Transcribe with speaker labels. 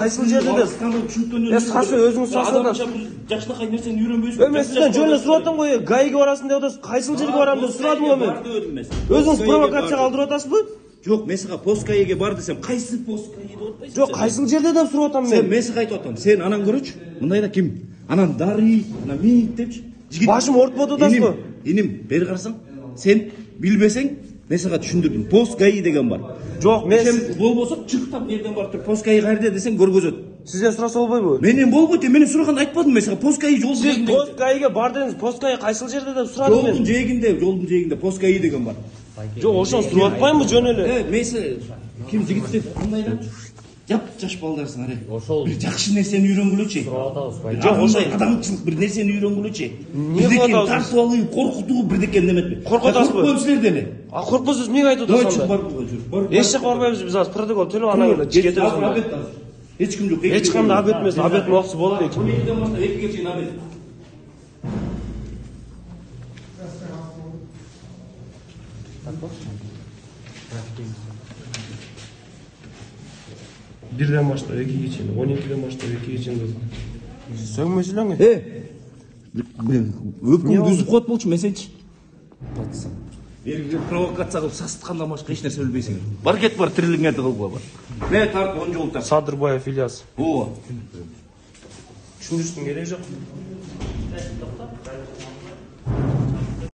Speaker 1: кайсыл жерде деп. Сашы өзүңүз сасыдан.
Speaker 2: Жакшынакай нерсени үйрөнбөйсүз.
Speaker 1: Мен сизден жөн эле сурап атам го, гайга барасың деп атасыз. Кайсыл жерге барам деп сурадым го мен. Өзүңүз провокацияга алдырып атасызбы?
Speaker 2: Жок, мен сага Поскайге бар десем, кайсы Поскай деп атпайсың?
Speaker 1: Жок, кайсыл жерде деп сурап атам
Speaker 2: мен. Мен сага айтып атам. Сен анан көрөчү. Мындайда ким? Анан Дари, анан Мейит депчи.
Speaker 1: Башым ортподу атасызбы?
Speaker 2: Иним, бери карасаң, сен билбесең, мен сага түшүндүрдүм. Поскай деген бар.
Speaker 1: Жок, мен
Speaker 2: болбосо чыктап жерден барып туруп Поскай кайерде десең көргөзөт.
Speaker 1: Сизден сураса болбойбу?
Speaker 2: Менен болбойт, мен сураганда айтпадым мен сага. Поскай жолдун
Speaker 1: жээгинде. Сиз Поскайга бар дедиңиз, Поскай кайсыл жерде деп сурадым мен.
Speaker 2: Жолдун жээгинде Поскай деген бар.
Speaker 1: Жок, ошону сурап атпаймынбы жөн эле?
Speaker 2: Мен ким жигиттер кандайда? Жаш балдарсың аре. Ошол бир жакшы нерсени үйрөнгүлөчү. Сурап атабыз. Жок, ошол адамчылык бир нерсени үйрөнгүлөчү. Бирдекен тартып алып, коркутуу бирдекен неметпи.
Speaker 1: Коркутасызбы?
Speaker 2: Коркпойм силерден эле.
Speaker 1: Коркпосоңуз эмнеге айтып атасыз анда? Эч жака барбайбыз биз азыр протокол төлөп анан эле кетебиз.
Speaker 2: Эч ким жок.
Speaker 1: Эч кандай обед эмес, обедтин убактысы болду эки.
Speaker 2: 12ден баштап 2ге чейин обед.
Speaker 1: Бирден баштап 2ге чейин, 12ден баштап 2ге чейин деп. Сөңмөсү элең.
Speaker 2: Өпкүң дүзүп коет болчу месенчи. Батсаң. Провокация кылып сасыткандан башка эч нерсе билбейсиң. Бар кет бар тирилиңерди кылгыла бар. Мен тартып 10 жол тарт.
Speaker 1: Садырбаев Ильяс.
Speaker 2: Ооба.
Speaker 1: Түшүндүрүштүн кереги жок.